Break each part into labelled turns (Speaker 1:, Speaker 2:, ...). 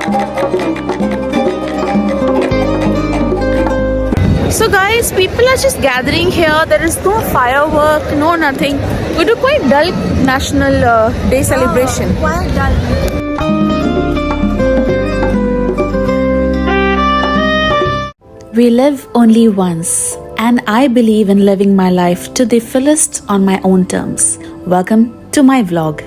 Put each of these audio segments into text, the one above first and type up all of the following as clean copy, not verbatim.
Speaker 1: So guys, people are just gathering here. There is no firework, no nothing. We do quite dull National Day celebration.
Speaker 2: Quite dull.
Speaker 3: We live only once, and I believe in living my life to the fullest on my own terms. Welcome to my vlog.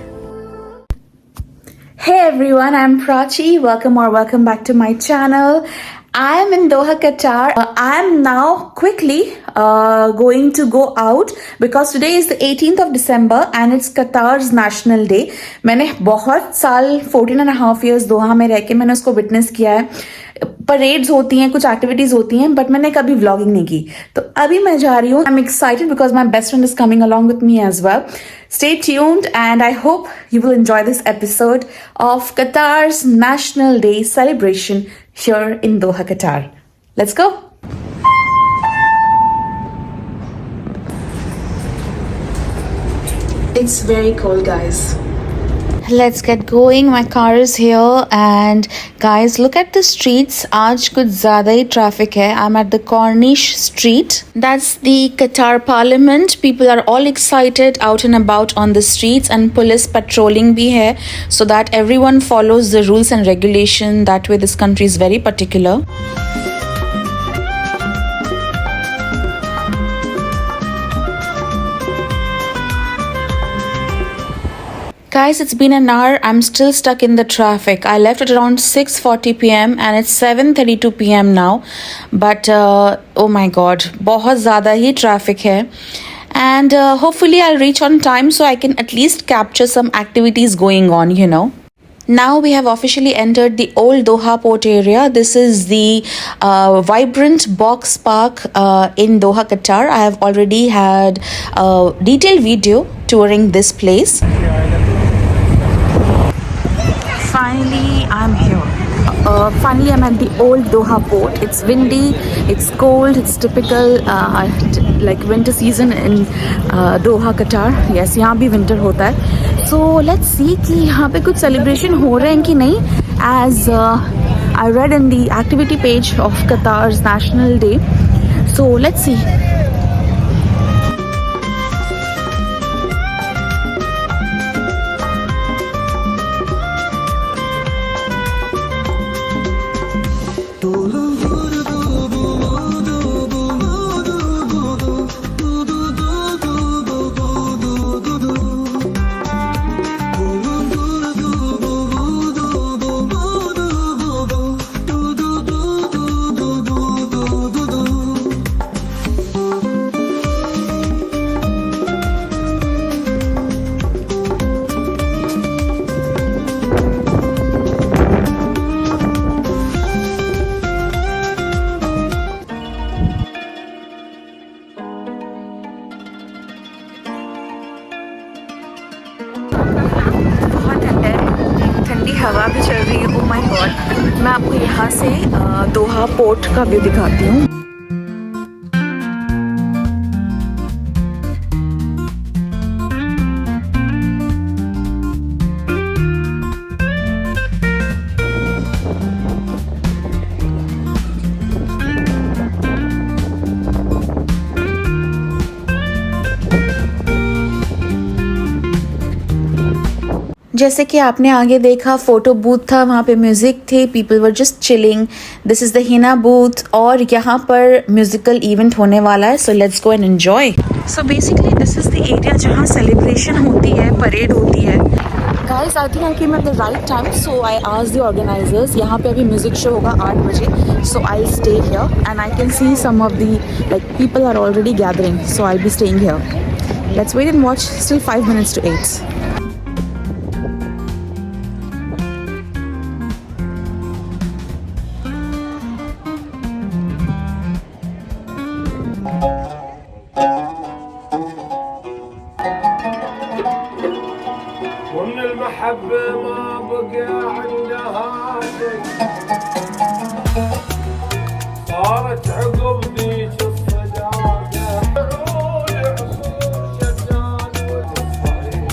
Speaker 3: Hey everyone, I'm Prachi. Welcome back to my channel. I am in Doha, Qatar. I am now quickly going to go out because today is the 18th of December and it's Qatar's National Day. मैंने बहुत साल 14.5 years दोहा में रह के मैंने उसको witness किया है. परेड्स होती हैं, कुछ एक्टिविटीज होती हैं, बट मैंने कभी व्लॉगिंग नहीं की. तो अभी मैं जा रही हूँ. I am excited because my best friend is coming along with me as well. Stay tuned and I hope you will enjoy this episode of Qatar's National Day celebration here in Doha, Qatar. Let's go. It's very cold, guys. Let's get going. My car is here and guys, look at the streets. आज कुछ ज़्यादा ही traffic है. I'm at the Corniche Street. That's the Qatar Parliament. People are all excited out and about on the streets and police patrolling भी है so that everyone follows the rules and regulation. That way this country is very particular. Guys, it's been an hour. I'm still stuck in the traffic. I left at around 6:40 p.m. and it's 7:32 p.m. now. But oh my god, बहुत ज़्यादा ही traffic है. And hopefully I'll reach on time so I can at least capture some activities going on, you know. Now we have officially entered the old Doha port area. This is the vibrant box park in Doha, Qatar. I have already had a detailed video touring this place. Finally, I'm here. Finally, I'm at the old Doha port. It's windy, it's cold, it's typical like winter season in Doha, Qatar. Yes, यहाँ भी winter होता है. So let's see कि यहाँ पे कुछ celebration हो रहे हैं कि नहीं. As I read in the activity page of Qatar's National Day. So let's see. हवा भी चल रही है. Oh my God. मैं आपको यहाँ से दोहा पोर्ट का व्यू दिखाती हूँ. जैसे कि आपने आगे देखा फोटो बूथ था, वहाँ पे म्यूज़िक थे, people were just chilling. This is the henna booth और यहाँ पर म्यूज़िकल इवेंट होने वाला है. So let's go and enjoy. So basically this is the area जहाँ सेलिब्रेशन होती है, परेड होती है. Guys, I think I came at the right time. So I asked the organizers. यहाँ पे अभी म्यूज़िक शो होगा 8 बजे. So I will stay here and I can C some of the like people are already gathering. So I will be staying here. Let's wait and watch. Still 5 minutes to 8.
Speaker 4: المحبة ما بقى عندها شيء صارت عقب ذيك الصداقة عود عصور شداد والصعيد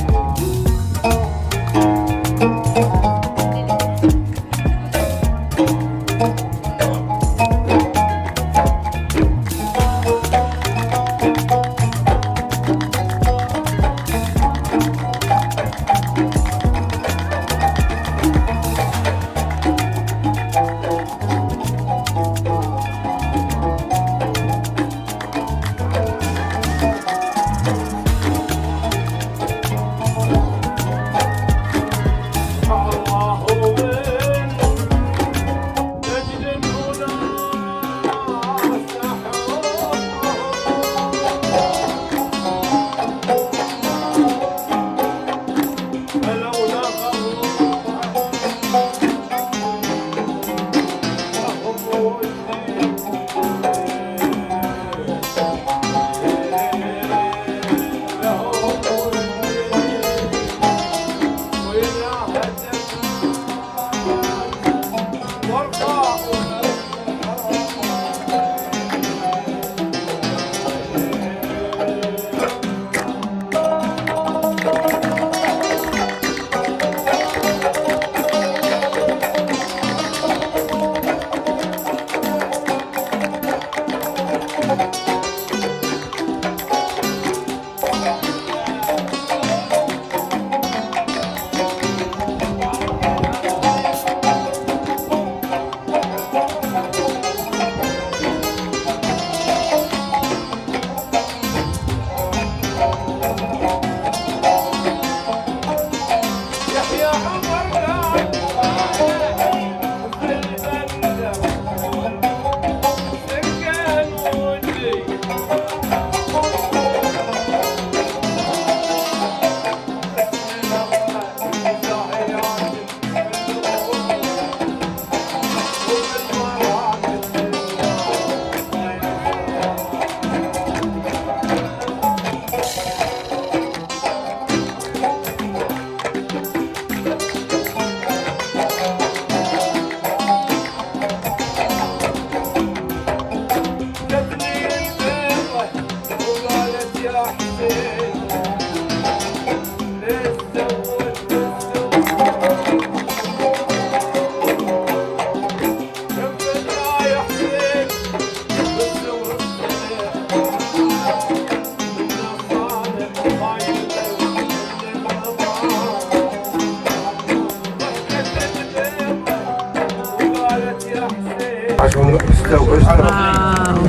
Speaker 1: Wow,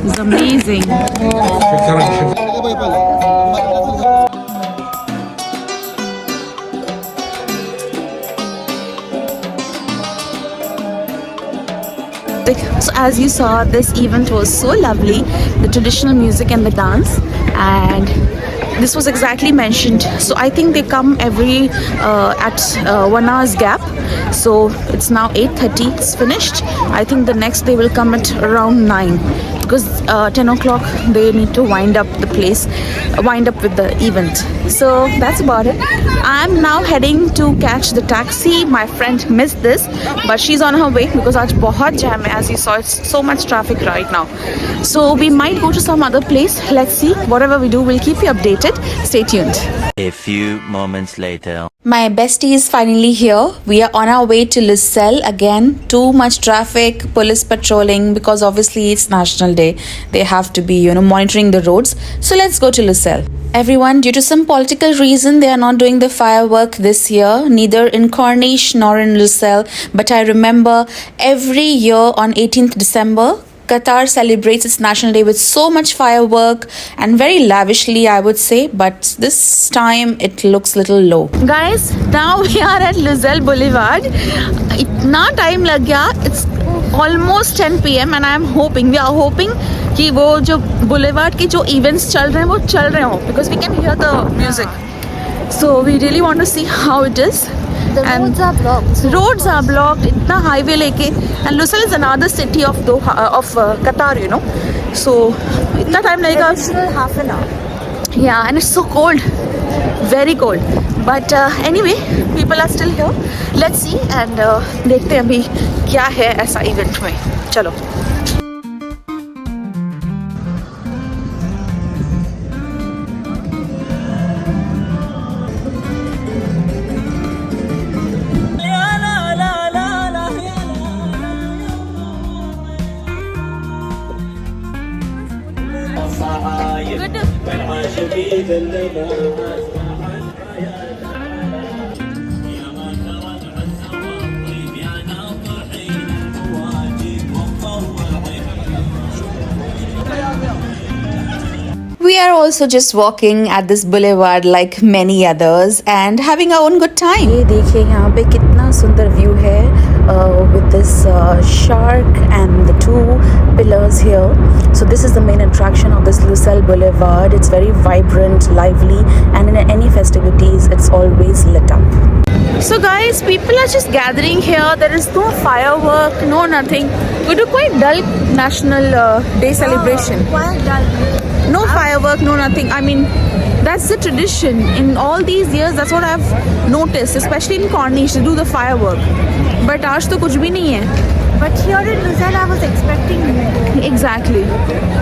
Speaker 1: it's amazing. So as you saw, this event was so lovely, the traditional music and the dance, and this was exactly mentioned. So I think they come every at 1 hour's gap. So it's now 8:30, it's finished. I think the next they will come at around 9, because 10 o'clock they need to wind up the place, wind up with the event. So that's about it. I'm now heading to catch the taxi. My friend missed this, but she's on her way because aaj bahut jam hai. As you saw, it's so much traffic right now. So we might go to some other place. Let's see. Whatever we do, we'll keep you updated. Stay tuned.
Speaker 2: A few moments later.
Speaker 3: My bestie is finally here. We are on our way to Lucelle again. Too much traffic, police patrolling, because obviously it's National Day. They have to be, monitoring the roads. So let's go to Lucelle. Everyone, due to some political reason, they are not doing the firework this year, neither in Corniche nor in Lucelle. But I remember every year on 18th December, Qatar celebrates its National Day with so much firework and very lavishly, I would say, but this time it looks little low.
Speaker 1: Guys, now we are at Lucelle Boulevard. इतना time लग गया. It's almost 10 PM and we are hoping कि वो जो boulevard के जो events चल रहे हैं वो चल रहे हो, because we can hear the music. So we really want to see how it is.
Speaker 5: The roads are blocked.
Speaker 1: Roads are blocked. इतना highway लेके, and Lucelle is another city of Doha, of Qatar, So इतना time लगेगा.
Speaker 5: Additional half an hour.
Speaker 1: Yeah, and it's so cold, very cold. But anyway, people are still here. Let's see and देखते हैं अभी क्या है ऐसा event में. चलो.
Speaker 3: We are also just walking at this boulevard like many others and having our own good time. ये देखिए यहाँ पे कितना सुंदर view है with this shark and the two pillars here. So this is the main attraction of this Lucelle Boulevard. It's very vibrant, lively, and in any festivities, it's always lit up. So guys, people are just gathering here. There is no firework, no nothing. We do quite dull National Day celebration.
Speaker 5: Quite dull.
Speaker 3: No firework, no nothing. I mean, that's the tradition. In all these years, that's what I've noticed, especially in Cornish, they do the firework. But आज तो कुछ भी नहीं है.
Speaker 5: But here in Lucelle, I was expecting more.
Speaker 3: Exactly.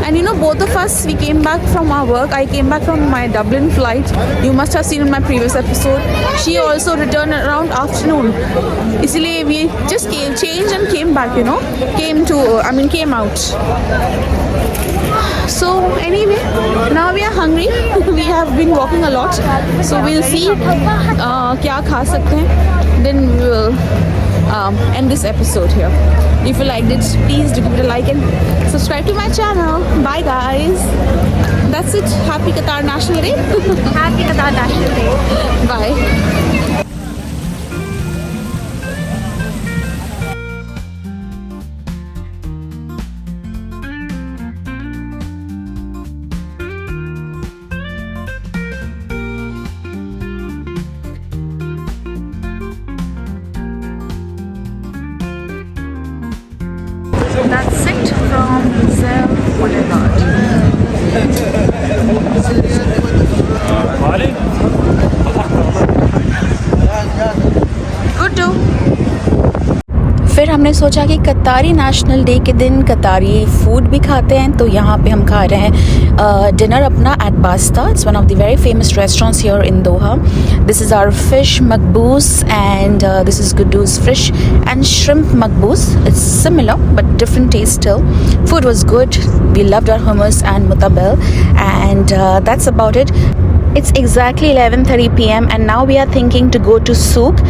Speaker 3: And you know, both of us, we came back from our work. I came back from my Dublin flight. You must have seen in my previous episode. She also returned around afternoon. इसलिए we just changed and came back, you know. Came out. So anyway, now we are hungry. We have been walking a lot. So we'll see क्या खा सकते हैं. Then we will end this episode here. If you liked it, please do give it a like and subscribe to my channel. Bye guys. That's it. Happy Qatar National Day.
Speaker 5: Happy Qatar National Day.
Speaker 3: Bye. That's it from Lucelle Boulevard. Good too. फिर हमने सोचा कि कतारी national day के दिन कतारी food भी खाते हैं, तो यहाँ पे हम खा रहे हैं डिनर अपना at Basta. It's one of the very famous restaurants here in Doha. This is our fish मकबूस एंड दिस इज़ गुड्डू's fish and shrimp makbous. It's similar but different taste still. Food was good. We loved our hummus and mutabel, and that's about it. It's exactly 11:30 p.m. and now we are thinking to go to Souk.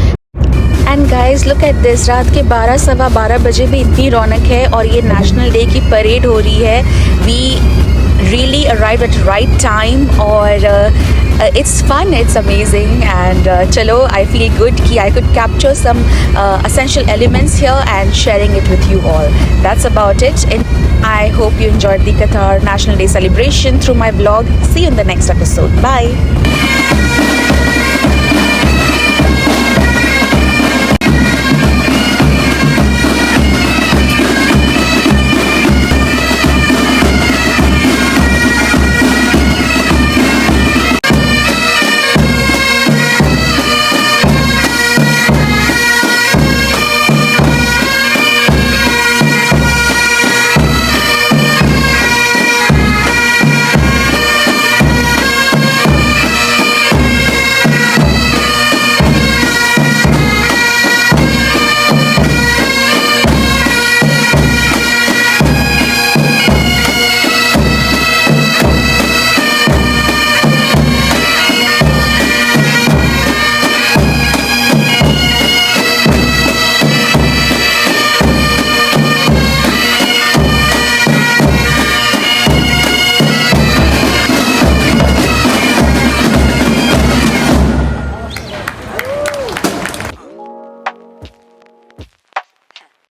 Speaker 3: And guys look at this. रात के 12 सवा 12 बजे भी इतनी रौनक है और ये national day की परेड हो रही है. We really arrive at right time और it's fun, it's amazing, and chalo, I feel good कि I could capture some essential elements here and sharing it with you all. That's about it. And I hope you enjoyed the Qatar National Day celebration through my vlog. See you in the next episode. Bye.